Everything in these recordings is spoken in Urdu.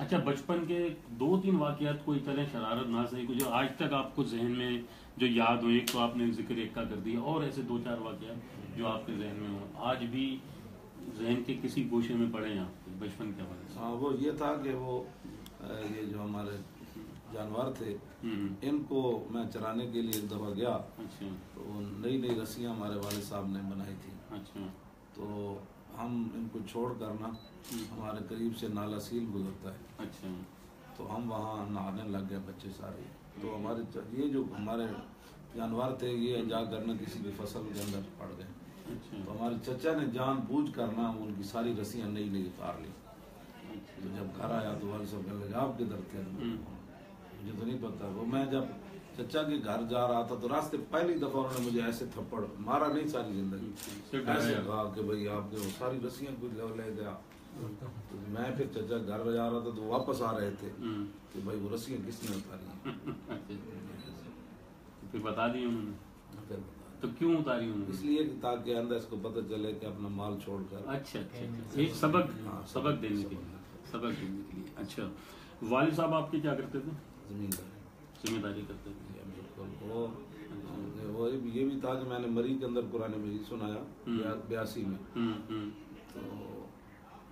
اچھا بچپن کے 2-3 واقعات کوئی چلیں شرارت نہ صحیح جو آج تک آپ کو ذہن میں جو یاد ہو، ایک تو آپ نے ذکر ایک کا کر دیا، اور ایسے 2-4 واقعات جو آپ کے ذہن میں ہوں آج بھی ذہن کے کسی گوشے میں پڑے ہیں آپ کے بچپن کے حوالے سے؟ ہاں وہ یہ تھا کہ وہ یہ جو ہمارے جانور تھے ان کو میں چرانے کے لیے ایک دفعہ گیا، اچھا تو نئی رسیاں ہمارے والد صاحب نے بنائی تھی، اچھا تو ہم ان کو چھوڑ کر نا ہمارے قریب سے نالا سیل گزرتا ہے، اچھا تو ہم وہاں نہانے لگ گئے بچے سارے، تو ہمارے یہ جو ہمارے جانور تھے یہ جا کر نہ کسی کی فصل کے اندر پڑ گئے، اچھا تو ہمارے چچا نے جان بوجھ کر نا ان کی ساری رسیاں نئی اتار لی، تو جب گھر آیا تو والد صاحب کہنے لگے آپ کدھر تھے؟ مجھے تو نہیں پتا، وہ میں جب چچا کے گھر جا رہا تھا تو راستے پہلی دفعہ انہوں نے مجھے ایسے تھپڑ مارا نہیں ساری زندگی، ایسے کہا کہ بھائی آپ کے وہ ساری رسیاں کچھ لے گیا، تو میں پھر چچا گھر جا رہا تھا تو واپس آ رہے تھے کہ بھائی وہ رسیاں کس نے اتاری ہیں، پھر بتا دی انہوں نے؟ تو کیوں اتاری انہوں نے؟ اس لیے کہ تاکہ اندر اس کو پتہ چلے کہ اپنا مال چھوڑ کر اچھا ایک سبق دینے کے لیے اچھا والد صاحب آپ کے کیا کرتے تھے؟ ذمہ داری کرتے تھے، بالکل۔ وہ یہ بھی تھا کہ میں نے مری کے اندر قرآن مجید سنایا 82 میں، تو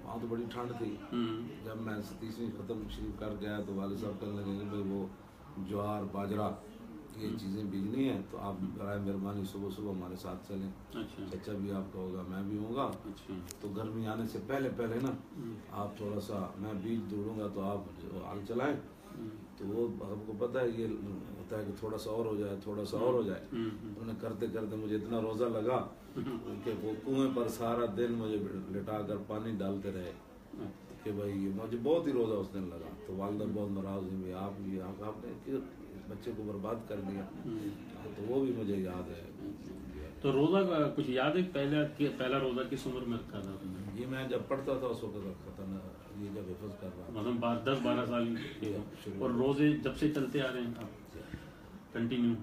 وہاں تو بڑی ٹھنڈ تھی، جب میں 30ویں ختم شریف کر گیا تو والد صاحب کہنے لگے کہ بھائی وہ جوار باجرہ یہ چیزیں بیجنی ہیں تو آپ برائے مہربانی صبح ہمارے ساتھ چلیں، چچا بھی آپ کا ہوگا میں بھی ہوں گا، تو گرمی آنے سے پہلے نا آپ تھوڑا سا میں بیج دوڑوں گا تو آپ ہل چلائیں، تو وہ ہم کو پتہ ہے یہ ہوتا ہے کہ تھوڑا سا اور ہو جائے، انہوں نے کرتے کرتے مجھے اتنا روزہ لگا کہ وہ کنویں پر سارا دن مجھے لٹا کر پانی ڈالتے رہے کہ بھائی مجھے بہت ہی روزہ اس دن لگا، تو والدہ بہت ناراض ہوئی، آپ نے بچے کو برباد کر دیا، تو وہ بھی مجھے یاد ہے۔ تو روزہ کا کچھ یاد ہے پہلا روزہ کس عمر میں رکھا تھا؟ یہ میں جب پڑھتا تھا اس وقت رکھا تھا نا، یہ جب حفظ کر رہا تھا، مطلب 10-12 سال کے، اور روزے جب سے چلتے آ رہے ہیں آپ کنٹینیو؟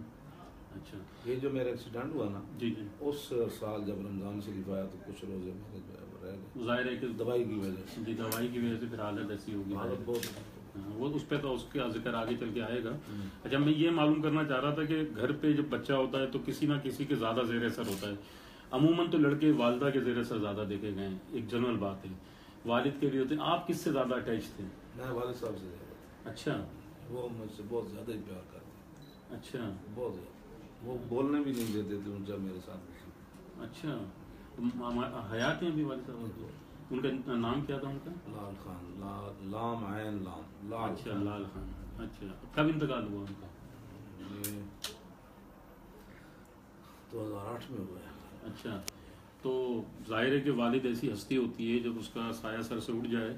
اچھا یہ جو میرا ایکسیڈنٹ ہوا نا جی اس سال جب رمضان شریف آیا تو کچھ روزے میرے جو ہے وہ رہ گئے، ظاہر ہے کہ دوائی کی وجہ سے، جی دوائی کی وجہ سے پھر حالت ایسی ہوگی، حالت بہت وہ اس پہ تو اس کا ذکر آگے چل کے آئے گا۔ اچھا میں یہ معلوم کرنا چاہ رہا تھا کہ گھر پہ جب بچہ ہوتا ہے تو کسی نہ کسی کے زیادہ زیر اثر ہوتا ہے، عموماً تو لڑکے والدہ کے زیر اثر زیادہ دیکھے گئے ہیں، ایک جنرل بات ہے، والد کے بھی ہوتے ہیں، آپ کس سے زیادہ اٹیچ تھے؟ میں والد صاحب سے زیادہ، اچھا وہ مجھ سے بہت زیادہ ہی پیار کرتے ہیں، اچھا بہت زیادہ، وہ بولنے بھی نہیں دیتے تھے جب میرے ساتھ۔ اچھا حیات ہیں ابھی والد صاحب؟ ان کا نام کیا تھا ان کا؟ لال خان، لام عین لام، اچھا لال خان، اچھا کب انتقال ہوا ان کا؟ یہ 2008 میں ہوا ہے۔ اچھا تو ظاہر ہے کہ والد ایسی ہستی ہوتی ہے جب اس کا سایہ سر سے اٹھ جائے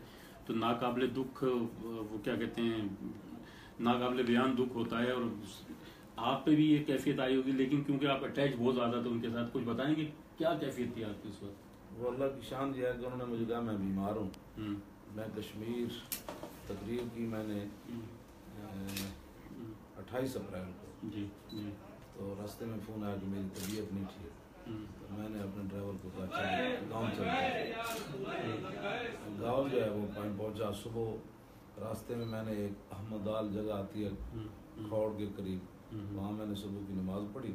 تو ناقابل دکھ، وہ کیا کہتے ہیں، ناقابل بیان دکھ ہوتا ہے، اور آپ پہ بھی یہ کیفیت آئی ہوگی، لیکن کیونکہ آپ اٹیچ بہت زیادہ تھے ان کے ساتھ، کچھ بتائیں گے کیا کیفیت تھی آپ کی اس وقت؟ وہ اللہ کی شان یہ ہے کہ انہوں نے مجھے کہا میں بیمار ہوں، میں کشمیر تقریر کی میں نے 28 اپریل کو، جی تو راستے میں فون آیا کہ میری طبیعت نہیں ٹھیک، تو میں نے اپنے ڈرائیور کو کہا چلو گاؤں چلتے، گاؤں جو ہے وہ پہنچا، صبح راستے میں میں نے ایک احمد آل جگہ آتی ہے کھوڑ کے قریب، وہاں میں نے صبح کی نماز پڑھی،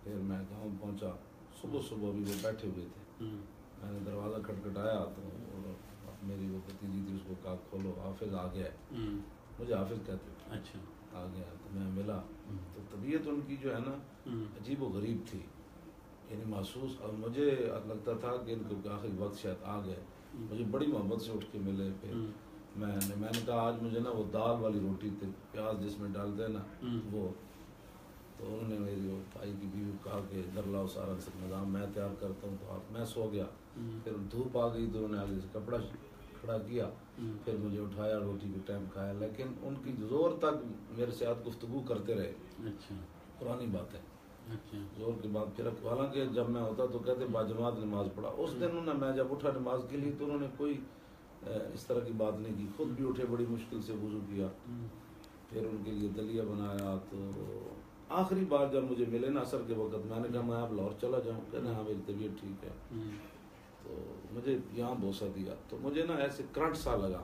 پھر میں گاؤں پہنچا، صبح بھی وہ بیٹھے ہوئے تھے، میں نے دروازہ کھٹکھٹایا تو میری وہ بھتیجی تھی، اس کو کہا کھولو، حافظ آ گیا ہے، مجھے حافظ کہتے تھے، اچھا آ گیا تو میں ملا، تو طبیعت ان کی جو ہے نا عجیب و غریب تھی، یعنی محسوس، اور مجھے لگتا تھا کہ ان کو آخری وقت شاید آ گئے، مجھے بڑی محبت سے اٹھ کے ملے، پھر میں نے کہا آج مجھے نا وہ دال والی روٹی تھی، پیاز جس میں ڈالتے ہیں نا وہ، تو انہوں نے میری وہ بھائی کی بیوی کو کہا کہ ادھر لاؤ سارا نظام میں تیار کرتا ہوں، تو میں سو گیا، پھر دھوپ آ گئی تو انہوں نے آگے سے کپڑا کھڑا کیا، پھر مجھے اٹھایا، روٹی کے ٹائم کھایا، لیکن ان کی زور تک میرے ساتھ گفتگو کرتے رہے، اچھا پرانی بات ہے، زور کے بعد پھر حالانکہ جب میں ہوتا تو کہتے باجماعت نماز پڑھا، اس دن انہوں نے، میں جب اٹھا نماز کے لیے تو انہوں نے کوئی اس طرح کی بات نہیں کی، خود بھی اٹھے، بڑی مشکل سے وضو کیا، پھر ان کے لیے دلیا بنایا، تو آخری بار جب مجھے ملے نا عصر کے وقت، میں نے کہا میں اب لاہور چلا جاؤں، کہنا ہاں میری طبیعت ٹھیک ہے، تو مجھے یہاں بوسہ دیا، تو مجھے نا ایسے کرنٹ سا لگا،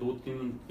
2-3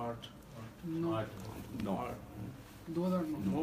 8 2009।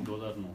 2009।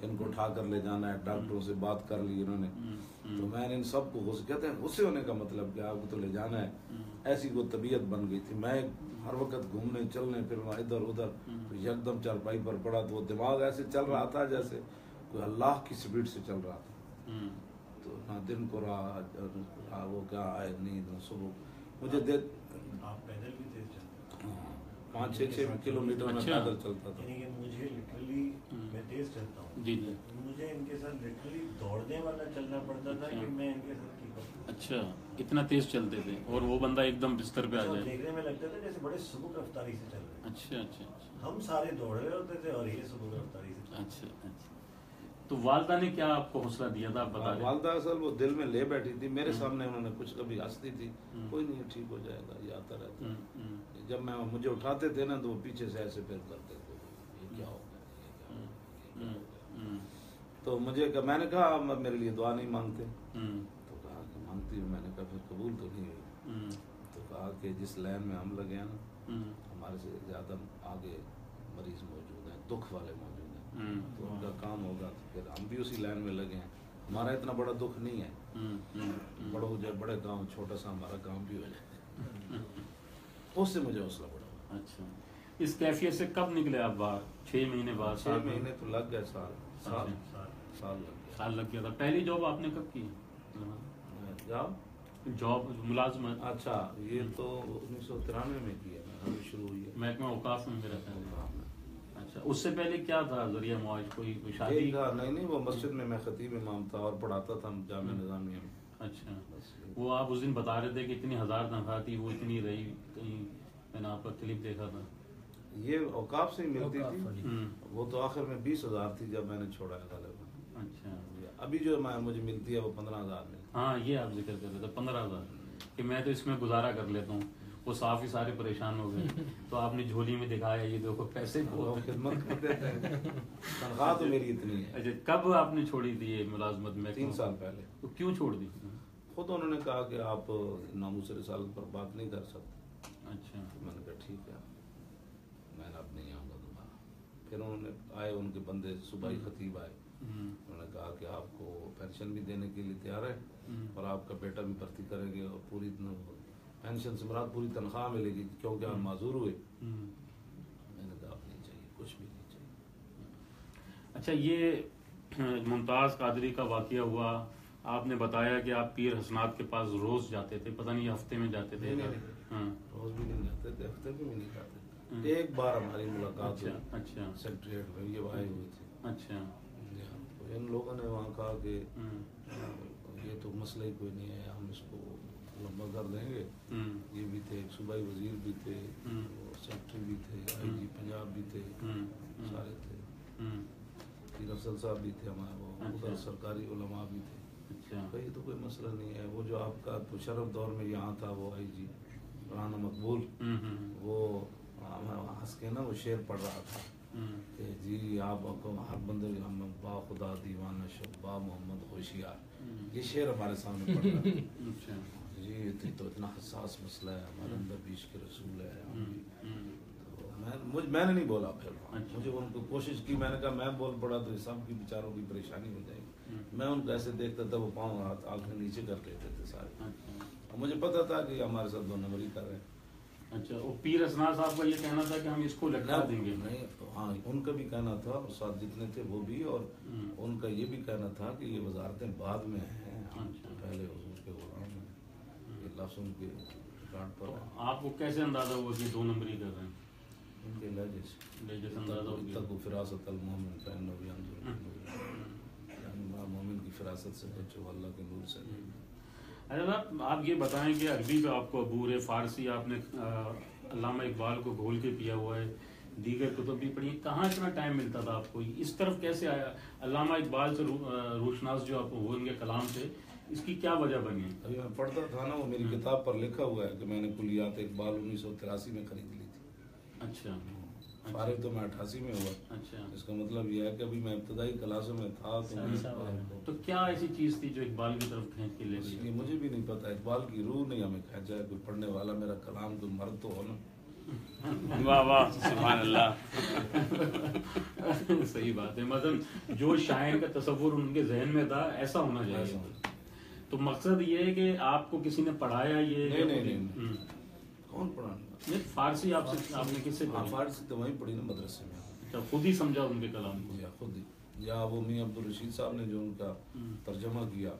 ان کو اٹھا کر لے جانا ہے, ڈاکٹروں سے بات کر لی انہوں نے. تو میں نے ان سب کو غصے, کہتے ہیں غصے ہونے کا مطلب کہ آپ کو تو لے جانا ہے. ایسی کو طبیعت بن گئی تھی. میں ہر وقت گھومنے چلنے پھرنا ادھر ادھر, تو یکدم چارپائی پر پڑا تو وہ دماغ ایسے چل رہا تھا جیسے کوئی اللہ کی سپیڈ سے چل رہا تھا. تو نہ دن کو رہا وہ کیا آئے نیند صبح مجھے آپ پیدل بھی تیز چلتے 5-6 کلومیٹر میں پیدل چلتا تھا. یعنی کہ مجھے لٹرلی میں تیز چلتا ہوں جی جی, مجھے ان کے ساتھ لٹرلی دوڑنے والا چلنا پڑتا تھا کہ میں ان کے ساتھ کی کروں. اچھا اتنا تیز چلتے تھے, اور وہ بندہ ایک دم بستر پہ آ جائے. دیکھنے میں لگتا تھا جیسے بڑے سبک رفتاری سے چل رہے ہیں. اچھا اچھا اچھا ہم سارے دوڑ رہے ہوتے تھے اور یہ سبک رفتاری سے. اچھا اچھا. تو والدہ نے کیا آپ کو حوصلہ دیا تھا, آپ بتا رہے؟ والدہ اصل وہ دل میں لے بیٹھی تھی میرے سامنے, انہوں نے کچھ کبھی ہنستی تھی, کوئی نہیں ٹھیک ہو جائے گا, یہ آتا رہتا. جب میں مجھے اٹھاتے تھے نا تو وہ پیچھے سے ایسے پھر کرتے تھے, یہ کیا ہوگا. تو مجھے میں نے کہا میرے لیے دعا نہیں مانگتے. تو کہا کہ مانگتی ہوں. میں نے کہا پھر قبول تو نہیں ہوئی. تو کہا کہ جس لائن میں ہم لگے ہیں نا, ہمارے سے زیادہ آگے مریض موجود ہیں, دکھ والے موجود ہیں, تو ان کا کام ہوگا. تو پھر ہم بھی اسی لائن میں لگے ہیں. ہمارا اتنا بڑا دکھ نہیں ہے, بڑا ہو جائے بڑے گاؤں, چھوٹا سا ہمارا گاؤں بھی ہو جائے. اس سے مجھے حوصلہ بڑا. اچھا, اس کیفیت سے کب نکلے آپ باہر؟ 6 مہینے بعد؟ 6 مہینے تو لگ گئے, سال لگ گیا. سال لگ گیا تھا. پہلی جاب آپ نے کب کی؟ جاب ملازمت. اچھا, یہ تو 1993 میں کی ہے, ابھی شروع ہوئی ہے. محکمہ اوقاف میں میرا خیال ہے. اچھا, اس سے پہلے کیا تھا ذریعہ معاش؟ کوئی شادی کا؟ نہیں, وہ مسجد میں خطیب امام تھا اور پڑھاتا تھا جامعہ نظامیہ میں. اچھا, وہ آپ اس دن بتا رہے تھے کہ اتنی 1000 تنخواہ تھی, وہ اتنی رہی کہیں, میں نے آپ کا کلپ دیکھا تھا. یہ اوقاف سے ہی ملتی تھی. وہ تو آخر میں 20,000 تھی جب میں نے چھوڑا ہے غالباً. اچھا, ابھی جو مجھے ملتی ہے وہ 15,000 ملتی. ہاں, یہ آپ ذکر کر رہے تھے 15,000 کہ میں تو اس میں گزارا کر لیتا ہوں. وہ صاف ہی سارے پریشان ہو گئے. تو آپ نے جھولی میں دکھایا, یہ دیکھو پیسے خدمت کرتے تھے. تنخواہ تو میری اتنی ہے. اچھا, کب آپ نے چھوڑی تھی یہ ملازمت میں؟ 3 سال پہلے. تو کیوں چھوڑ دی؟ خود انہوں نے کہا کہ آپ ناموس رسالت پر بات نہیں کر سکتے. اچھا, میں نے کہا ٹھیک ہے, میں اب نہیں آؤں گا دوبارہ. پھر انہوں نے آئے, ان کے بندے صوبائی خطیب آئے, انہوں نے کہا کہ آپ کو پینشن بھی دینے کے لیے تیار ہے, اور آپ کا بیٹا بھی بھرتی کریں گے, اور پوری پینشن سے مراد پوری تنخواہ ملے گی کیونکہ آپ معذور ہوئے. میں نے کہا آپ نہیں چاہیے, کچھ بھی نہیں چاہیے. اچھا, یہ ممتاز قادری کا واقعہ ہوا, آپ نے بتایا کہ آپ پیر حسنات کے پاس روز جاتے تھے, پتہ نہیں ہفتے میں جاتے تھے. روز بھی نہیں جاتے تھے, ہفتے میں بھی نہیں جاتے تھے. ایک بار ہماری ملاقات ہوئی. اچھا, سیکریٹریٹ میں یہ آئے ہوئے تھے. اچھا, ان لوگوں نے وہاں کہا کہ یہ تو مسئلہ ہی کوئی نہیں ہے, ہم اس کو لمبا کر دیں گے. یہ بھی تھے, ایک صوبائی وزیر بھی تھے, سیکرٹری بھی تھے, آئی جی پنجاب بھی تھے, سارے تھے. پیر افضل صاحب بھی تھے ہمارے, وہ ادھر سرکاری علماء بھی تھے. یہ تو کوئی مسئلہ نہیں ہے. وہ جو آپ کا مشرف دور میں یہاں تھا, وہ آئی جی رانا مقبول, وہ ہنس کے نا وہ شعر پڑھ رہا تھا کہ جی آپ ہر بندے ہم با خدا دیوانہ شب با محمد ہوشیار. یہ شعر ہمارے سامنے پڑھ رہا ہے. جی تو اتنا حساس مسئلہ ہے, ہمارے اندر بھی عشق رسول ہے. میں نے نہیں بولا. پھر مجھے ان کو کوشش کی, میں نے کہا میں بول پڑا تو سب کی بیچاروں کی پریشانی ہو جائے گی. میں ان کو ایسے دیکھتا تھا, وہ پاؤں ہاتھ آنکھیں نیچے کر لیتے تھے سارے. اور مجھے پتا تھا کہ ہمارے ساتھ 2 نمبری کر رہے ہیں. اچھا, وہ پیر حسنات صاحب کا یہ کہنا تھا کہ ہم اس کو لٹکا دیں گے. نہیں, ہاں ان کا بھی کہنا تھا, اور ساتھ جتنے تھے وہ بھی, اور ان کا یہ بھی کہنا تھا کہ یہ وزارتیں بعد میں ہیں, پہلے حضور کے غلام ہیں. یہ لفظ ان کے ریکارڈ پر ہے. آپ کو کیسے اندازہ ہوا کہ 2 نمبری کر رہے ہیں؟ ان کے لہجے سے اندازہ ہو گیا. تک فراست المومن فإنه ينظر, یعنی مومن کی فراست سے بچو, اللہ کے نور سے. اچھا, آپ یہ بتائیں کہ عربی کا آپ کو عبور ہے, فارسی آپ نے علامہ اقبال کو گھول کے پیا ہوا ہے, دیگر کتب بھی پڑھی, کہاں اتنا ٹائم ملتا تھا آپ کو, اس طرف کیسے آیا؟ علامہ اقبال سے روشناس جو آپ وہ ان کے کلام سے, اس کی کیا وجہ بنی؟ ابھی میں پڑھتا تھا نا, وہ میری کتاب پر لکھا ہوا ہے کہ میں نے کلیات اقبال 1983 میں خرید لی تھی. اچھا, فارغ تو میں 88 میں ہوا. اچھا, اس کا مطلب یہ ہے کہ ابھی میں ابتدائی کلاسوں میں تھا. تو کیا ایسی چیز تھی جو اقبال کی طرف کھینچ کے لے گئی؟ یہ مجھے بھی نہیں پتا. اقبال کی روح نہیں ہمیں کھینچا ہے, کوئی پڑھنے والا میرا کلام کوئی مرد تو ہو نا. واہ واہ سبحان اللہ. صحیح بات ہے. مثلا جو شاعر کا تصور ان کے ذہن میں تھا ایسا ہونا چاہیے. تو مقصد یہ ہے کہ آپ کو کسی نے پڑھایا یہ؟ نہیں. کون پڑھانا؟ فارسی آپ نے کس سے پڑھا؟ فارسی تو وہیں پڑھی نا مدرسے میں. اچھا خود ہی سمجھا ان کے کلام کو؟ یا خود ہی, یا وہ میاں عبدالرشید صاحب نے جو ان کا ترجمہ کیا,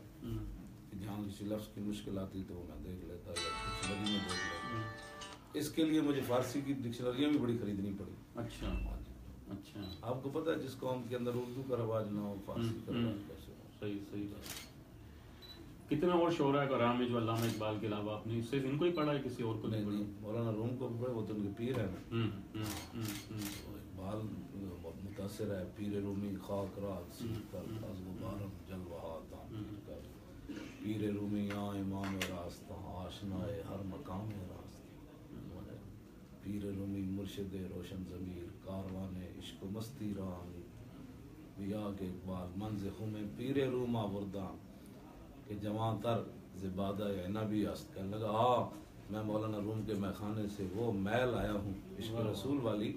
جہاں کسی لفظ کی مشکل آتی تو وہ میں دیکھ لیتا یا ڈکشنری میں دیکھ لیتا. اس کے لیے مجھے فارسی کی ڈکشنریاں بھی بڑی خریدنی پڑی. اچھا اچھا. آپ کو پتہ ہے جس قوم کے اندر اردو کا رواج نہ ہو فارسی کا رواج کیسے ہو؟ صحیح بات. کتنے اور شعراء کرام ہے جو علامہ اقبال کے علاوہ آپ نے صرف ان کو ہی پڑھا ہے, کسی اور کو نہیں پڑھا؟ مولانا روم کو پڑھے, وہ تو ان کے پیر ہیں. اقبال متاثر ہے. پیر رومی خاک رات سیکھ کر از غبارم جلوہ دان کر, پیر رومی آ امام راستہ آشنائے ہر مقام راست, پیر رومی مرشد روشن ضمیر کاروان عشق و مستی رانی بیا کے اقبال منز خم پیر روم آوردان کہ جوان تر زبادہ نبی است. کہنے لگا ہاں میں مولانا روم کے میخانے سے وہ میل آیا ہوں عشق رسول والی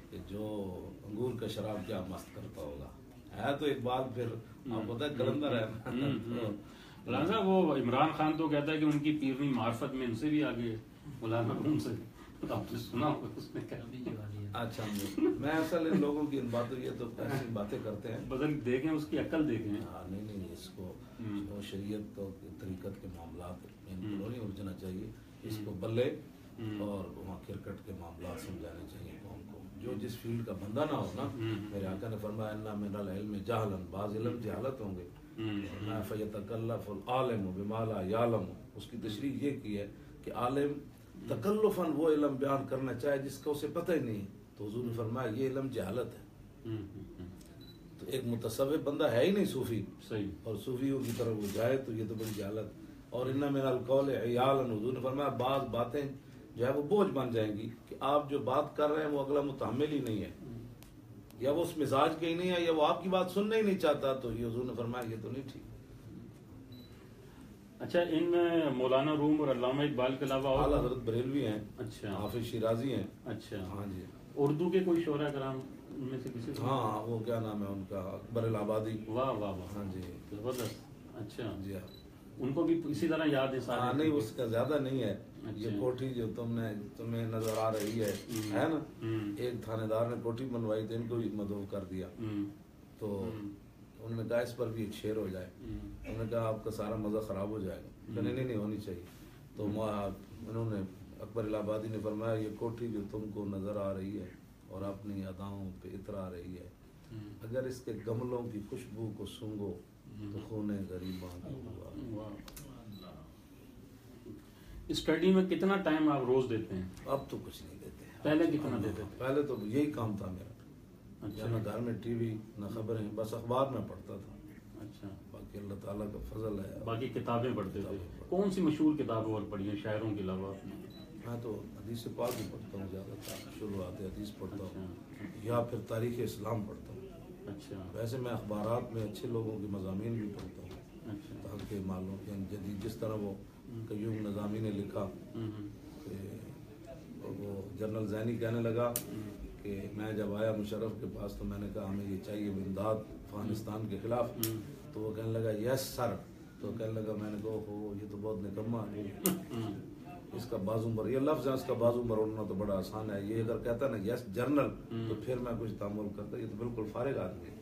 کہ جو انگور کا شراب کیا مست کرتا ہوگا. ہے تو اقبال پھر آپ پتہ ہے کلندر ہے. مولانا صاحب وہ عمران خان تو کہتا ہے کہ ان کی پیرنی معرفت میں ان سے بھی آگے مولانا روم سے. آپ نے سنا ہوگا اس میں کیا؟ اچھا میں اصل ان لوگوں کی ان باتوں, یہ تو ایسی باتیں کرتے ہیں بدل دیکھیں اس کی عقل دیکھیں. نہیں اس کو شریعت اور طریقت کے معاملات ان کو نہیں الجھنا چاہیے. اس کو بلے اور وہاں کرکٹ کے معاملات سمجھانے چاہیے قوم کو. جو جس فیلڈ کا بندہ نہ ہو نا, میرے آقا نے فرمایا انا من العلم جہلا, بعض علم جہالت ہوں گے. میں فیتکلف العالم بما لا یعلم, اس کی تشریح یہ کی ہے کہ عالم تکلفاً وہ علم بیان کرنا چاہے جس کا اسے پتہ ہی نہیں. تو حضور نے فرمایا یہ علم جہالت ہے. تو ایک متصوف بندہ ہے ہی نہیں صوفی, اور صوفیوں کی طرف وہ جائے تو یہ تو بڑی جہالت. اور ان من القول عیالا, حضور نے فرمایا بعض باتیں جو ہے وہ بوجھ بن جائیں گی کہ آپ جو بات کر رہے ہیں وہ اگلا متحمل ہی نہیں ہے, یا وہ اس مزاج کے ہی نہیں ہے, یا وہ آپ کی بات سننا ہی نہیں چاہتا. تو یہ حضور نے فرمایا یہ تو نہیں ٹھیک. اچھا ان میں مولانا روم اور علامہ اقبال کے علاوہ اور حضرت بریلوی ہیں. اچھا. حافظ شیرازی ہیں. اچھا. ہاں جی. اردو کے کوئی شعراء کرام ان میں سے کسی؟ ہاں وہ کیا نام ہے ان کا, اکبر الآبادی. واہ واہ واہ. ہاں جی زبردست. اچھا جی ہاں. ان کو بھی اسی طرح یاد ہے سارے؟ نہیں اس کا زیادہ نہیں ہے. یہ کوٹھی جو تمہیں نظر آ رہی ہے نا, ایک تھانے دار نے کوٹھی بنوائی تو ان کو بھی مدعو کر دیا. تو انہوں نے کہا اس پر بھی ایک شعر ہو جائے. انہوں نے کہا آپ کا سارا مزہ خراب ہو جائے گا. نہیں ہونی چاہیے. تو انہوں نے اکبر الآبادی نے فرمایا یہ کوٹھی جو تم کو نظر آ رہی ہے اور اپنی اداؤں پہ اترا رہی ہے, اگر اس کے گملوں کی خوشبو کو سونگو تو خونے غریباں کی دعا. اسٹڈی میں کتنا ٹائم آپ روز دیتے ہیں؟ اب تو کچھ نہیں دیتے. پہلے کتنا دیتے تھے؟ پہلے تو یہی کام تھا میرا. نہ گھر میں ٹی وی نہ خبریں, بس اخبار میں پڑھتا تھا. اچھا. باقی اللہ تعالیٰ کا فضل ہے. باقی کتابیں پڑھتے تھے. کون سی مشہور کتابیں اور پڑھی ہیں شاعروں کے علاوہ آپ نے؟ میں تو حدیث پاک بھی پڑھتا ہوں زیادہ تر. شروعات حدیث پڑھتا ہوں یا پھر تاریخ اسلام پڑھتا ہوں. اچھا. ویسے میں اخبارات میں اچھے لوگوں کے مضامین بھی پڑھتا ہوں تاکہ معلوم کہ جدید جس طرح وہ قیوم نظامی نے لکھا کہ وہ جنرل زینی کہنے لگا کہ میں جب آیا مشرف کے پاس تو میں نے کہا ہمیں یہ چاہیے امداد افغانستان کے خلاف. تو وہ کہنے لگا یس سر. تو کہنے لگا, میں نے کہا ہو یہ تو بہت نکما ہے, اس کا بازو مر, یہ لفظ ہے اس کا بازو مروڑنا تو بڑا آسان ہے. یہ اگر کہتا ہے نا یس جنرل تو پھر میں کچھ تعامل کرتا. یہ تو بالکل فارغ آدمی ہے.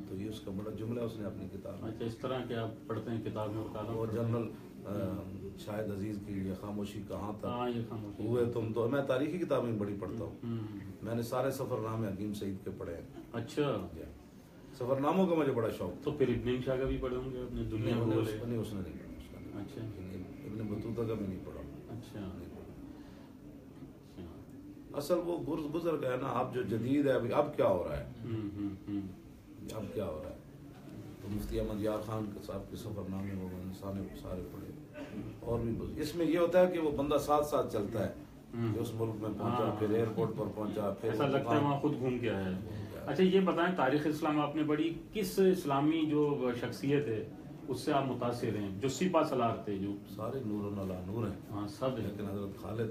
تو یہ اس کا بڑا جملہ اس نے اپنی کتاب میں. اچھا اس طرح کہ آپ پڑھتے ہیں کتابیں اور وہ جنرل شاہد عزیز کی یہ خاموشی کہاں تک ہوئے تم. تو میں تاریخی کتابیں بڑی پڑھتا ہوں. میں نے سارے سفر نامے حکیم سعید کے پڑھے ہیں. اچھا. سفر ناموں کا مجھے بڑا شوق. تو پھر ابن شاہ کا بھی پڑھے ہوں گے اپنے دنیا میں؟ اس نے نہیں پڑھا. اچھا. ابن بطوطہ کا بھی نہیں پڑھا. اچھا. اصل وہ گزر گیا نا. اب جو جدید ہے اب کیا ہو رہا ہے, اب کیا ہو رہا ہے. تو مفتی احمد یار خان صاحب کے سفر نامے وہ انسان سارے پڑھے. اور بھی اس میں یہ ہوتا ہے کہ وہ بندہ ساتھ ساتھ چلتا ہے کہ اس ملک میں پہنچا, پھر ایئرپورٹ پر پہنچا, پھر ایسا لگتا ہے وہاں خود گھوم کے آیا ہے. اچھا یہ بتائیں تاریخ اسلام آپ نے پڑھی, کس اسلامی جو شخصیت ہے اس سے آپ متاثر ہیں جو سپہ سالار تھے؟ جو سارے نور علی نور ہیں. ہاں سب ہیں. لیکن حضرت خالد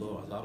2000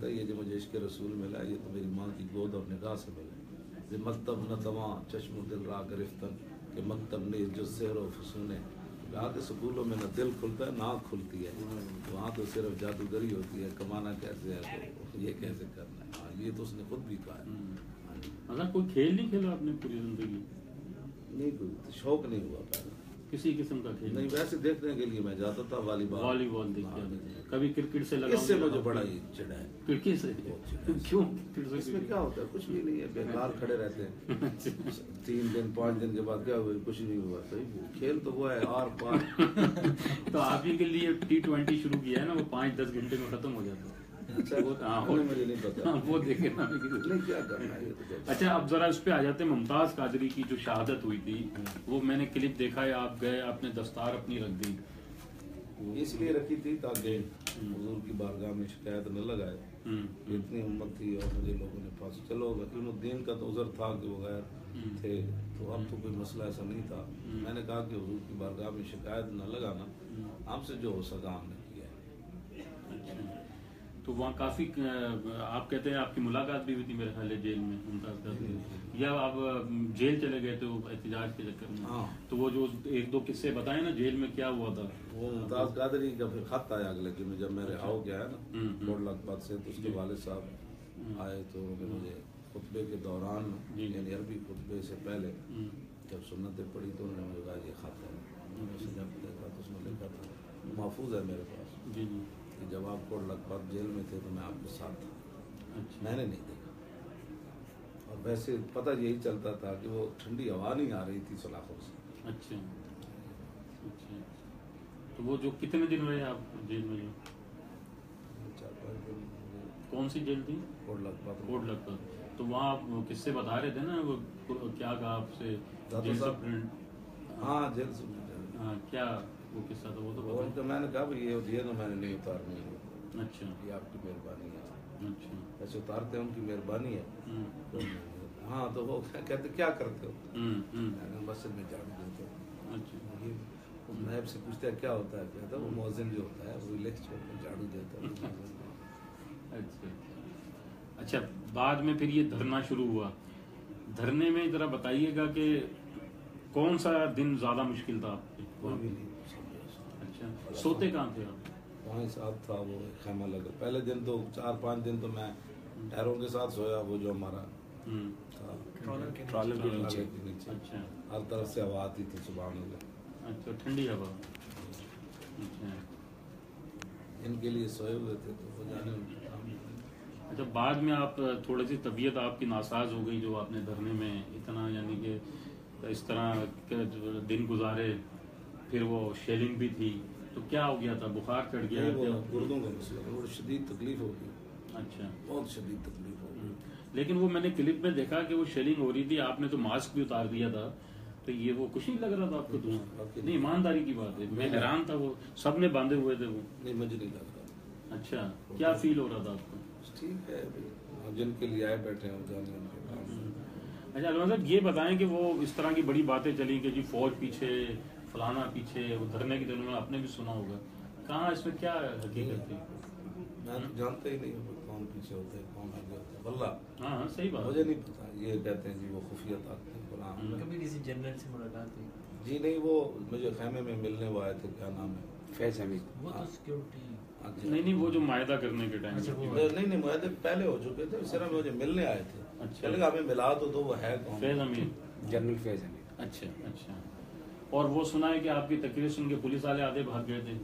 کہتا ہے یہ جو مجھے عشق رسول ملا یہ تو میری ماں کی گود اور نگاہ سے ملا، یہ مکتب نہ تواں چشم و دل را گرفتن کہ مکتب نے جو سحر و فسونے، کہا کہ سکولوں میں نہ دل کھلتا ہے نہ آنکھ کھلتی ہے، وہاں تو صرف جادوگری ہوتی ہے، کمانا کیسے ہے تو یہ کیسے کرنا ہے۔ ہاں یہ تو اس نے خود بھی کہا ہے۔ مطلب کوئی کھیل نہیں کھیلا آپ نے پوری زندگی؟ نہیں کوئی شوق نہیں ہوا پہلے، کسی قسم کا کھیل نہیں ویسے دیکھنے کے لیے میں جاتا تھا والی بال۔ والی بال دیکھتے ہیں کبھی کرکٹ سے لگا؟ اس سے مجھے بڑا ہی چڑھا ہے۔ کرکٹ سے کیوں؟ اس میں کیا ہوتا ہے؟ کچھ بھی نہیں ہے، بیکار کھڑے رہتے ہیں 3 دن 5 دن کے بعد کیا ہوا؟ کچھ نہیں ہوا۔ صحیح کھیل تو ہوا ہے آر پار۔ تو آپ ہی کے لیے T20 شروع کیا ہے نا، وہ 5-10 گھنٹے میں ختم ہو جاتا ہے۔ مجھے نہیں پتا وہ دیکھے نا کیا کرنا ہے۔ اچھا اب ذرا اس پہ آ جاتے ہیں، ممتاز قادری کی جو شہادت ہوئی تھی وہ میں نے کلپ دیکھا ہے، آپ گئے آپ نے دستار اپنی رکھ دی، اس لیے رکھی تھی تاکہ حضور کی بارگاہ میں شکایت نہ لگائے، اتنی امت تھی اور مجھے لوگوں نے پاس چلو حکیم الدین کا تو عذر تھا کہ وہ غیر تھے، تو اب تو کوئی مسئلہ ایسا نہیں تھا۔ میں نے کہا کہ حضور کی بارگاہ میں شکایت نہ لگانا، ہم سے جو ہو سکا ہم نے کیا ہے۔ تو وہاں کافی آپ کہتے ہیں آپ کی ملاقات بھی ہوئی تھی میرے خیال ہے جیل میں ممتاز قادری، یا آپ جیل چلے گئے تھے وہ احتجاج کے چکر میں؟ تو وہ جو 1-2 قصے بتائیں نا جیل میں کیا ہوا تھا۔ وہ ممتاز قادری کا پھر خط آیا اگلے دن جب میں رہا ہو گیا ہے نا کوٹ لکھپت سے، تو اس کے والد صاحب آئے تو انہوں نے مجھے خطبے کے دوران یعنی عربی خطبے سے پہلے جب سنتیں پڑھی تو انہوں نے مجھے کہا یہ خط ہے، اسے جب دیکھا تو اس میں لکھا تھا، محفوظ ہے میرے پاس کہ جب آپ کوٹ لکھپت جیل میں تھے تو میں آپ کے ساتھ تھا، میں نے نہیں دیکھا۔ اور ویسے پتہ یہی چلتا تھا کہ وہ ٹھنڈی ہوا نہیں آ رہی تھی سلاخوں سے۔ اچھا اچھا، تو وہ جو کتنے دن رہے آپ جیل میں؟ 4-5 دن۔ کون سی جیل تھی؟ کوٹ لکھپت۔ کوٹ لکھپت۔ تو وہاں آپ کس سے بتا رہے تھے نا، وہ کیا کہا آپ سے جیل سپرنٹ؟ ہاں جیل سے ہاں کیا وہ قصہ تھا وہ تو بتائیں۔ تو میں نے کہا بھائی یہ تو میں نے نہیں اتارنی ہے، اچھا یہ آپ کی مہربانی ہے، اچھا ایسے اتارتے ہیں ان کی مہربانی ہے۔ ہاں تو وہ کہتے کیا کرتے ہو؟ مسجد میں جھاڑو دیتے ہو۔ اچھا، نائب سے پوچھتے ہیں کیا ہوتا ہے؟ کہتا ہے وہ مؤذن جو ہوتا ہے وہ لیکس چھوڑ کر جھاڑو دیتا ہے۔ اچھا اچھا، بعد میں پھر یہ دھرنا شروع ہوا، دھرنے میں ذرا بتائیے گا کہ کون سا دن زیادہ مشکل تھا آپ کے؟ کوئی بھی نہیں۔ اچھا، سوتے کہاں تھے آپ؟ وہیں ساتھ تھا وہ خیمہ لگا، پہلے دن تو 4-5 دن تو میں ٹائروں کے ساتھ سویا، وہ جو ہمارا تھا ٹرالر کے نیچے، اچھا ہر طرف سے ہوا آتی تھی سبحان اللہ۔ اچھا، ٹھنڈی ہوا۔ اچھا ان کے لیے سوئے ہوئے تھے تو وہ جانے ان کے کام۔ اچھا، بعد میں آپ تھوڑی سی طبیعت آپ کی ناساز ہو گئی جو آپ نے دھرنے میں اتنا یعنی کہ اس طرح کے دن گزارے، پھر وہ شیلنگ بھی تھی، تو کیا ہو گیا تھا؟ بخار چڑھ گیا؟ وہ گردوں کا مسئلہ ہے، بڑی شدید تکلیف ہو گئی۔ اچھا، بہت شدید تکلیف ہو گئی۔ لیکن وہ میں نے کلپ میں دیکھا کہ وہ شیلنگ ہو رہی تھی، آپ نے تو ماسک بھی اتار دیا تھا، تو یہ وہ کچھ نہیں لگ رہا تھا آپ کو؟ نہیں، ایمانداری کی بات ہے، میں حیران تھا، وہ سب نے باندھے ہوئے تھے وہ۔ نہیں مجھے نہیں لگ رہا۔ اچھا، کیا فیل ہو رہا تھا آپ کو؟ ٹھیک ہے، جن کے لیے آئے بیٹھے ہیں جانے ان کے کام۔ اچھا علامہ صاحب یہ بتائیں کہ وہ اس طرح کی بڑی باتیں چلی کہ جی فوج پیچھے، فلانا پیچھے، وہ دھرنے کے دنوں میں آپ نے بھی سنا ہوگا، کہاں اس میں کیا حقیقت تھی؟ میں تو جانتا ہی نہیں ہوں کون پیچھے ہوتا ہے کون آگے ہوتا ہے، واللہ ہاں صحیح بات، مجھے نہیں پتا۔ یہ کہتے ہیں جی وہ خفیہ طاقتیں فلاں۔ کبھی کسی جنرل سے ملاقات ہوئی؟ جی نہیں، وہ مجھے خیمے میں ملنے وہ آئے تھے، کیا نام ہے، فیض حمید۔ وہ تو سیکیورٹی۔ نہیں وہ جو معاہدہ کرنے کے ٹائم۔ نہیں معاہدے پہلے ہو چکے تھے، صرف مجھے ملنے آئے تھے۔ اچھا، چلے گا ہمیں ملا تو دو، وہ ہے کون؟ فیض حمید، جنرل فیض حمید۔ اچھا اچھا، اور وہ سنا ہے کہ آپ کی تقریر سن کے پولیس والے آدھے بھاگ گئے تھے؟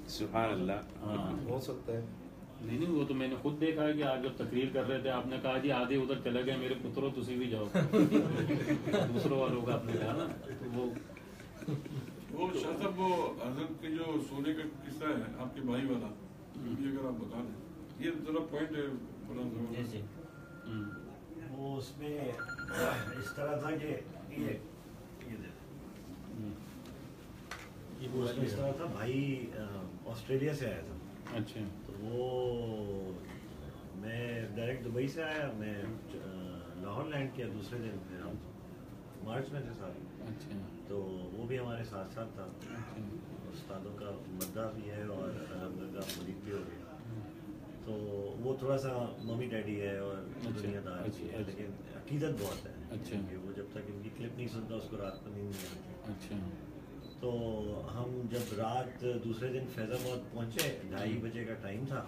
سبحان اللہ۔ ہاں، ہو سکتا ہے۔ نہیں وہ تو میں نے خود دیکھا ہے کہ آپ جب تقریر کر رہے تھے آپ نے کہا جی آدھے ادھر چلے گئے میرے پتروں تسی بھی جاؤ، دوسروں والوں کا آپ نے کہا نا، تو وہ شاہ صاحب وہ حضرت کے جو سونے کا قصہ ہے آپ کے بھائی والا، یہ اگر آپ بتا دیں، یہ ذرا پوائنٹ ہے بڑا زبردست۔ وہ اس میں اس طرح تھا کہ اس طرح تھا، بھائی آسٹریلیا سے آیا تھا۔ اچھا، تو وہ میں ڈائریکٹ دبئی سے آیا، میں لاہور لینڈ کیا دوسرے دن، پھر ہم مارچ میں تھے سارے۔ اچھا، تو وہ بھی ہمارے ساتھ ساتھ تھا، استادوں کا مدعا بھی ہے اور الحمدللہ مرید بھی ہو گیا۔ تو وہ تھوڑا سا ممی ڈیڈی ہے اور اچھا، دنیا دار بھی ہے، اچھا، لیکن عقیدت بہت ہے اچھا۔ کہ وہ جب تک ان کی کلپ نہیں سنتا اس کو رات میں نیند نہیں آتی۔ اچھا، تو ہم جب رات دوسرے دن فیض آباد پہنچے 2:30 بجے کا ٹائم تھا،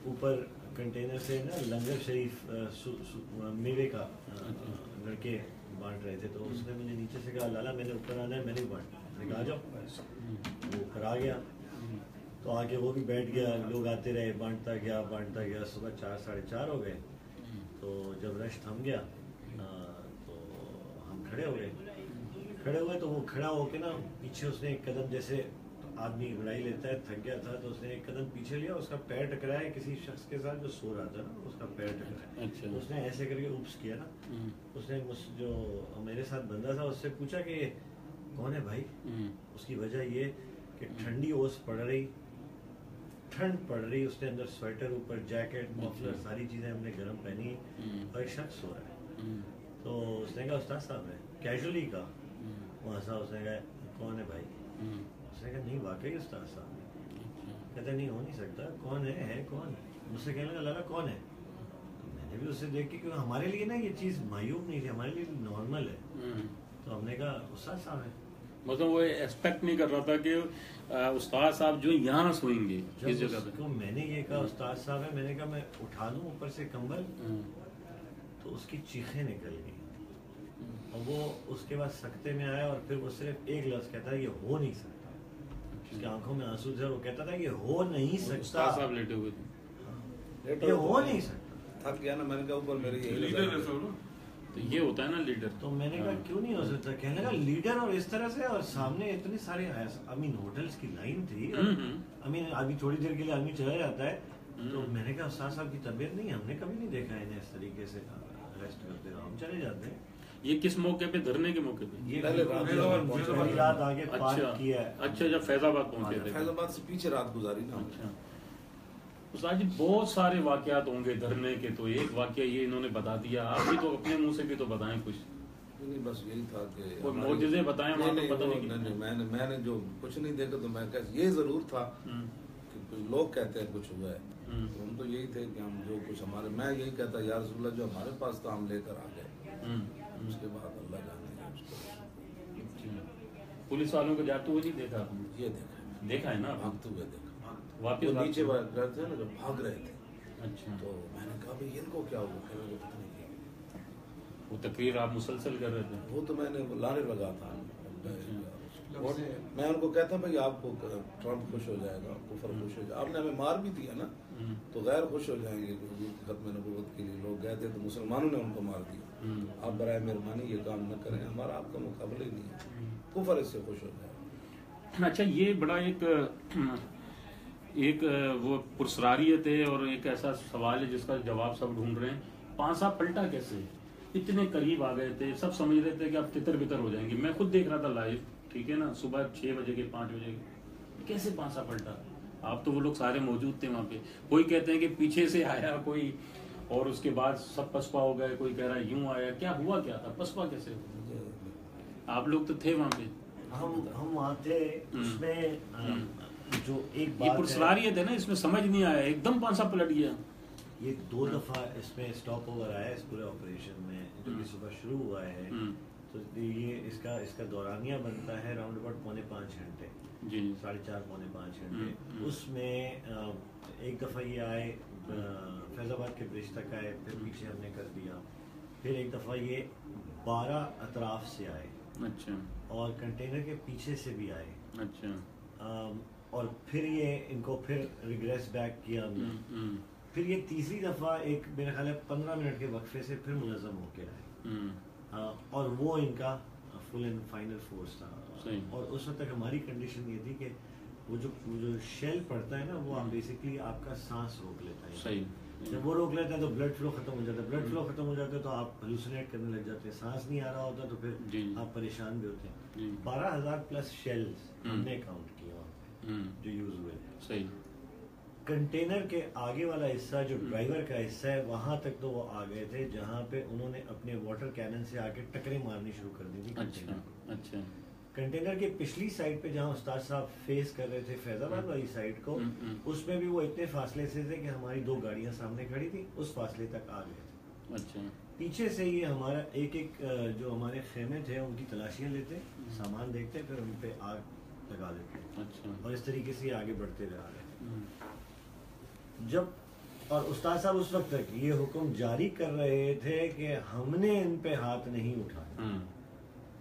اوپر کنٹینر سے نا لنگر شریف میوے کا لڑکے بانٹ رہے تھے، تو اس نے مجھے نیچے سے کہا لالا میں نے اوپر آنا ہے، میں نے بانٹنا ہے۔ میں نے کہا آ جاؤ۔ وہ اوپر آ گیا تو آ کے وہ بھی بیٹھ گیا، لوگ آتے رہے، بانٹتا گیا۔ صبح 4 ساڑھے 4 ہو گئے، تو جب رش تھم گیا تو ہم کھڑے ہوئے تو وہ کھڑا ہو کے نا پیچھے اس نے ایک قدم، جیسے آدمی گڑائی لیتا ہے، تھک گیا تھا تو اس نے ایک قدم پیچھے لیا، اس کا پیر ٹکرایا کسی شخص کے ساتھ جو سو رہا تھا نا، اس کا پیر ٹکرایا۔ اچھا۔ اس نے ایسے کر کے اوپس کیا نا، اس نے جو میرے ساتھ بندہ تھا اس سے پوچھا کہ کون ہے بھائی؟ اس کی وجہ یہ کہ ٹھنڈی اوس پڑ رہی، ٹھنڈ پڑ رہی، اس نے اندر سویٹر، اوپر جیکٹ، مفلر، ساری چیزیں ہم نے گرم پہنی، اور ایک شخص سو رہا ہے۔ تو اس نے کہا استاد صاحب ہے، کیجولی کہا، وہاں سے اس نے کہا کون ہے بھائی؟ اس نے کہا نہیں واقعی استاد صاحب ہے۔ کہتے نہیں ہو نہیں سکتا، کون ہے کون؟ مجھ سے کہنے لگا لالا کون ہے؟ میں نے بھی اس سے دیکھ کے، کیونکہ ہمارے لیے نا یہ چیز معیوب نہیں تھی، ہمارے لیے نارمل ہے، تو ہم نے کہا استاد صاحب ہے۔ مطلب وہ ایکسپیکٹ نہیں کر رہا تھا کہ استاد صاحب جو یہاں سوئیں گے اس جگہ پہ۔ جب میں نے یہ کہا استاد صاحب ہے، میں نے کہا میں اٹھا لوں اوپر سے کمبل، تو اس کی چیخیں نکل گئی، اور وہ اس کے بعد سکتے میں آیا، اور پھر وہ صرف ایک لفظ کہتا ہے یہ ہو نہیں سکتا۔ اس کی آنکھوں میں آنسو تھے اور وہ کہتا تھا یہ ہو نہیں سکتا، استاد صاحب لیٹے ہوئے تھے، یہ ہو نہیں سکتا۔ تھک گیا نا، میں نے کہا اوپر میرے لیڈر ایسا ہو نا، تو یہ ہوتا ہے نا لیڈر۔ تو میں نے کہا کیوں نہیں ہو سکتا؟ کہنے لگا لیڈر اور اس طرح سے، اور سامنے اتنے سارے ہوٹلس کی لائن تھی، ابھی تھوڑی دیر کے لیے آدمی چلا جاتا ہے، تو میں نے کہا استاد صاحب کی طبیعت نہیں، ہم نے کبھی نہیں دیکھا انہیں اس طریقے سے ریسٹ کرتے ہوئے، ہم چلے جاتے ہیں۔ یہ کس موقع پہ؟ دھرنے کے موقع پہ؟ یہ پہلے پہلی رات آگے پارک کیا ہے۔ اچھا، جب فیض آباد پہنچے تھے۔ فیض آباد سے پیچھے رات گزاری نا۔ اچھا استاد جی، بہت سارے واقعات ہوں گے دھرنے کے، تو ایک واقعہ یہ انہوں نے بتا دیا، آپ بھی تو اپنے منہ سے بھی تو بتائیں کچھ۔ نہیں بس یہی تھا کہ کوئی معجزے بتائیں وہاں تو پتہ نہیں۔ میں نے جو کچھ نہیں دیکھا، تو میں کہا یہ ضرور تھا کہ کچھ لوگ کہتے ہیں کچھ ہوا ہے، تو ہم تو یہی تھے کہ ہم جو کچھ ہمارے، میں یہی کہتا یا رسول اللہ جو ہمارے پاس تھا ہم لے کر آ گئے، اس کے بعد اللہ جانے گا اس کو۔ پولیس والوں کو جاتے ہوئے نہیں دیکھا آپ نے؟ یہ دیکھا ہے نا، بھاگتے ہوئے دیکھا، واپس نیچے گئے تھے نا، جو بھاگ رہے تھے، اچھا، تو میں نے کہا بھائی ان کو کیا ہوا؟ پھر مجھے پتہ نہیں کیا، وہ تقریر آپ مسلسل کر رہے تھے؟ وہ تو میں نے لانے لگا تھا، اور میں ان کو کہتا بھائی آپ کو ٹرمپ خوش ہو جائے گا، کفر خوش ہو جائے گا، آپ نے ہمیں مار بھی دیا نا، تو غیر خوش ہو جائیں گے، ختم نبوت کے لیے لوگ گئے تھے تو مسلمانوں نے ان کو مار دیا، آپ برائے مہربانی یہ کام نہ کریں، ہمارا آپ کا مقابلہ ہی نہیں ہے، کفر اس سے خوش ہو جائے گا۔ اچھا، یہ بڑا ایک وہ پرسراریت ہے، اور ایک ایسا سوال ہے جس کا جواب سب ڈھونڈ رہے ہیں، پانسا پلٹا کیسے؟ اتنے قریب آ گئے تھے، سب سمجھ رہے تھے کہ اب تتر بتر ہو جائیں گے، میں خود دیکھ رہا تھا لائیو، ٹھیک ہے نا، صبح 6 بجے کے 5 بجے کے، کیسے پانسا پلٹا؟ آپ تو وہ لوگ سارے موجود تھے وہاں پہ، کوئی کہتے ہیں کہ پیچھے سے آیا کوئی، اور اس کے بعد سب پسپا ہو گئے، کوئی کہہ رہا ہے یوں آیا، کیا ہوا کیا تھا؟ پسپا کیسے ہوا؟ آپ لوگ تو تھے وہاں پہ۔ ہم وہاں تھے، اس میں جو ایک یہ بات پرسراریت ہے نا، اس میں سمجھ نہیں آیا، ایک دم پانسا پلٹ گیا۔ یہ 2 دفعہ اس میں اسٹاپ اوور آیا اس پورے آپریشن میں، جو کہ صبح شروع ہوا ہے، تو یہ اس کا دورانیہ بنتا ہے راؤنڈ اباؤٹ 4.5 گھنٹے، جی، 4.5 پونے 5 گھنٹے۔ اس میں ایک دفعہ یہ آئے فیض آباد کے برج تک آئے، پھر پیچھے ہم نے کر دیا، پھر ایک دفعہ یہ 12 اطراف سے آئے، اچھا، اور کنٹینر کے پیچھے سے بھی آئے، اچھا، اور پھر یہ ان کو پھر ریگریس بیک کیا ہم نے، پھر یہ تیسری دفعہ ایک میرے خیال ہے 15 منٹ کے وقفے سے پھر منظم ہو کے آئے، اور وہ ان کا فل اینڈ فائنل فورس تھا۔ اور اس وقت تک ہماری کنڈیشن یہ تھی کہ وہ جو شیل پڑتا ہے نا، وہ بیسکلی آپ کا سانس روک لیتا ہے، صحیح، جب وہ روک لیتا ہے تو بلڈ فلو ختم ہو جاتا ہے، بلڈ فلو ختم ہو جاتا ہے تو آپ ہلوسینیٹ کرنے لگ جاتے ہیں، سانس نہیں آ رہا ہوتا تو پھر آپ پریشان بھی ہوتے ہیں۔ 12,000 پلس شیلز ہم نے کاؤنٹ کیا وہاں پہ جو یوز ہوئے۔ صحیح۔ کنٹینر کے آگے والا حصہ جو ڈرائیور کا حصہ ہے، وہاں تک تو وہ آ گئے تھے جہاں پہ انہوں نے اپنے واٹر کینن سے آ کے ٹکریں مارنی شروع کر دی تھی کنٹینر کو۔ اچھا، کنٹینر کی پچھلی سائڈ پہ جہاں استاد صاحب فیس کر رہے تھے فیض آباد والی سائڈ کو، اس میں بھی وہ اتنے فاصلے سے تھے کہ ہماری 2 گاڑیاں سامنے کھڑی تھی، اس فاصلے تک آ گئے تھے. اچھا. پیچھے سے یہ ہمارا ایک جو ہمارے خیمے تھے ان کی تلاشیاں لیتے، سامان دیکھتے، پھر ان پہ آگ لگا دیتے. اچھا. اور اس طریقے سے آگے بڑھتے رہا ہے. جب اور استاد صاحب اس وقت تک یہ حکم جاری کر رہے تھے کہ ہم نے ان پہ ہاتھ نہیں اٹھانا،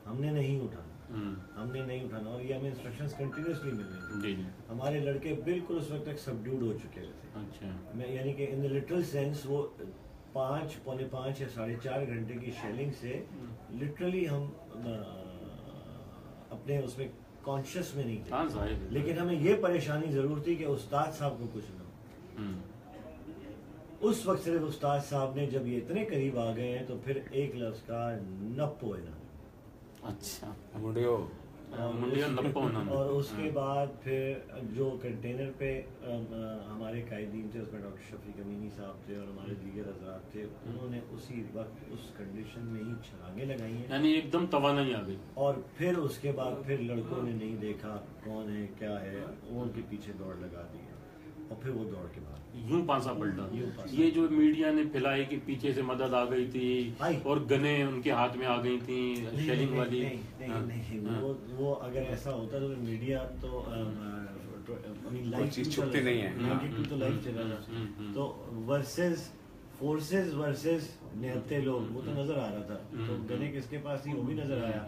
ہم نے نہیں اٹھانا، اور یہ ہمیں انسٹرکشنز کنٹینیوسلی مل رہی تھی. ہمارے لڑکے بالکل اس وقت تک سبڈیوڈ ہو چکے تھے. اچھا. میں یعنی کہ ان دا لٹرل سینس وہ 5 پونے 5 یا 4.5 گھنٹے کی شیلنگ سے لٹرلی ہم اپنے اس میں کانشیس میں نہیں تھے، لیکن ہمیں یہ پریشانی ضرور تھی کہ استاد صاحب کو کچھ نہ ہو. اس وقت صرف استاد صاحب نے جب یہ اتنے قریب آ گئے ہیں تو پھر ایک لفظ کا نپو ہے نا. اچھا. اور اس کے بعد پھر جو کنٹینر پہ ہمارے قائدین تھے، اس میں ڈاکٹر شفیق امینی صاحب تھے اور ہمارے دیگر حضرات تھے، انہوں نے اسی وقت اس کنڈیشن میں ہی چھلانگیں لگائی ہیں، یعنی ایک دم توانائی آ گئی. اور پھر اس کے بعد پھر لڑکوں نے نہیں دیکھا کون ہے کیا ہے، وہ ان کے پیچھے دوڑ لگا دی اور پھر وہ دوڑ کے بعد یوں پانسا پلٹا. یہ جو میڈیا نے پھیلائی کہ پیچھے سے مدد آ گئی تھی اور گنیں ان کے ہاتھ میں آ گئی تھیں شیلنگ والی، وہ اگر ایسا ہوتا تو میڈیا تو چھپتے نہیں ہیں، تو لائف چلا تھا. تو فورسز ورسز نہتے لوگ وہ تو نظر آ رہا تھا. تو گنے کس کے پاس تھی وہ بھی نظر آیا.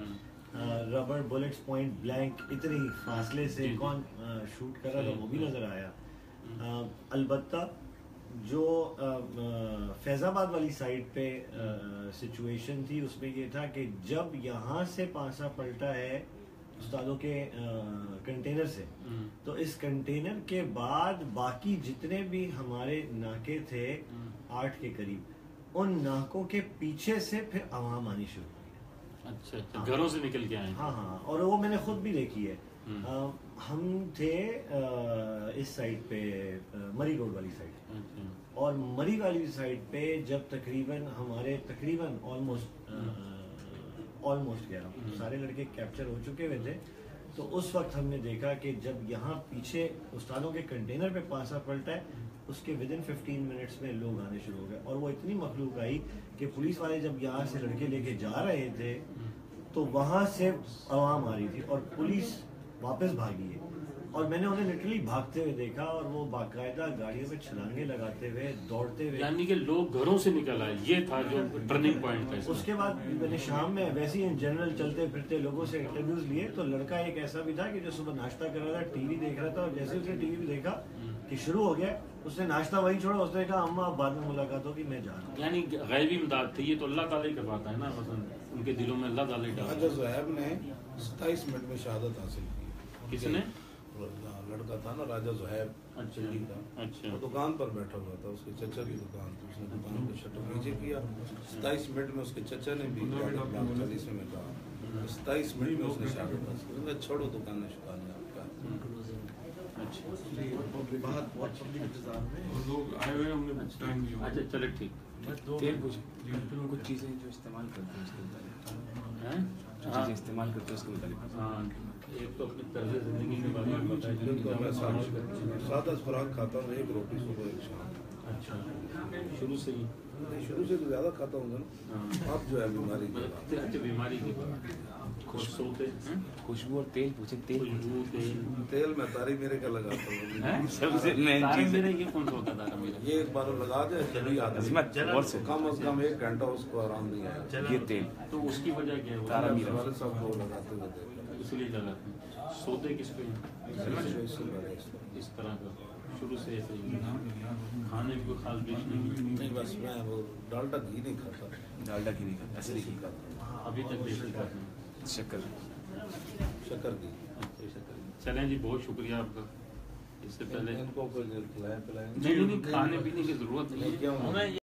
ربر بلٹس پوائنٹ بلینک اتنی فاصلے سے کون شوٹ کر رہا تھا وہ بھی نظر آیا. البتہ جو فیض آباد والی سائڈ پہ سچویشن تھی اس میں یہ تھا کہ جب یہاں سے پانسا پلٹا ہے استادوں کے کنٹینر سے، تو اس کنٹینر کے بعد باقی جتنے بھی ہمارے ناکے تھے 8 کے قریب، ان ناکوں کے پیچھے سے پھر عوام آنی شروع ہوئی. اچھا. گھروں سے نکل کے آئے. ہاں اور وہ میں نے خود بھی دیکھی ہے. ہم تھے اس سائڈ پہ مری روڈ والی سائڈ، اور مری والی سائڈ پہ جب تقریباً آلموسٹ گیا، سارے لڑکے کیپچر ہو چکے ہوئے تھے. تو اس وقت ہم نے دیکھا کہ جب یہاں پیچھے استادوں کے کنٹینر پہ پانسا پلٹا ہے، اس کے ودن 15 منٹس میں لوگ آنے شروع ہو گئے. اور وہ اتنی مخلوق آئی کہ پولیس والے جب یہاں سے لڑکے لے کے جا رہے تھے تو وہاں سے عوام آ رہی تھی اور پولیس واپس بھاگی ہے. اور میں نے انہیں لٹرلی بھاگتے ہوئے دیکھا اور وہ باقاعدہ گاڑیوں میں چھلانگیں لگاتے ہوئے دوڑتے ہوئے، یعنی کہ لوگ گھروں سے نکل آئے. یہ تھا جو ٹرننگ پوائنٹ تھا. اس کے بعد میں نے شام میں ویسے ہی ان جنرل چلتے پھرتے لوگوں سے انٹرویوز لیے، تو لڑکا ایک ایسا بھی تھا کہ جو صبح ناشتہ کر رہا تھا، ٹی وی دیکھ رہا تھا، اور جیسے اس نے ٹی وی بھی دیکھا کہ شروع ہو گیا، اس نے ناشتہ وہی چھوڑا، اس نے کہا اماں بعد میں ملاقات ہوگی، میں جا رہا ہوں. یعنی غیبی امداد تھی. یہ تو اللہ تعالیٰ ہی کرواتا ہے نا، مثلا ان کے دلوں میں اللہ تعالیٰ ڈالا. راجہ زہیب نے 27 منٹ میں شہادت حاصل کی. کس نے؟ لڑکا تھا نا راجہ زہیب، اچھا. وہ دکان پر بیٹھا ہوا تھا، اس کے چچا کی دکان تھی، اس نے دکان پہ شٹر نیچے کیا. 27 منٹ میں اس کے چچا نے بھی چالیسویں میں کہا، 27 منٹ میں اس نے شہادت حاصل کی. چھوڑو دکان شکانے آپ کا. اور لوگ آئے ہوئے، ہم نے ٹائم دیا. اچھا چلے ٹھیک. کچھ چیزیں جو استعمال کرتے ہیں اس کے متعلق، استعمال کرتے ہیں اس کے متعلق. ہاں، ایک تو اپنی طرز زندگی کے بارے میں بتائیے. میں سادہ خوراک کھاتا ہوں، 1 روٹی صبح 1 شام. اچھا. شروع سے ہی؟ شروع سے تو زیادہ کھاتا ہوں نا. اب جو ہے بیماری کی بات. اچھا بیماری کی بات. خوشبو اور تیل پوچھے. تیل میں تاری میرے کا لگاتا ہوں. سب سے مین چیز ہے یہ کون سا ہوتا تھا میرا؟ یہ ایک بار لگا دے چلی آدمی اور سے کم از کم 1 گھنٹہ اس کو آرام نہیں آیا. یہ تیل تو اس کی وجہ کیا ہے؟ تارا میرا والے صاحب کو لگاتے ہوئے اس لیے لگاتے ہیں. سوتے کس پہ ہیں؟ اس طرح کا شروع سے ایسے ہی. کھانے کی کوئی خاص ڈش نہیں، بس میں وہ ڈالڈا گھی نہیں کھاتا. ڈالڈا گھی نہیں کھاتا، اصلی گھی کھاتا. ابھی تک دیکھ کھاتے ہیں. شکر گھی. چلیں جی، بہت شکریہ آپ کا. اس سے پہلے ان کو کوئی کھلائے پلائے نہیں، کھانے پینے کی ضرورت نہیں ہے.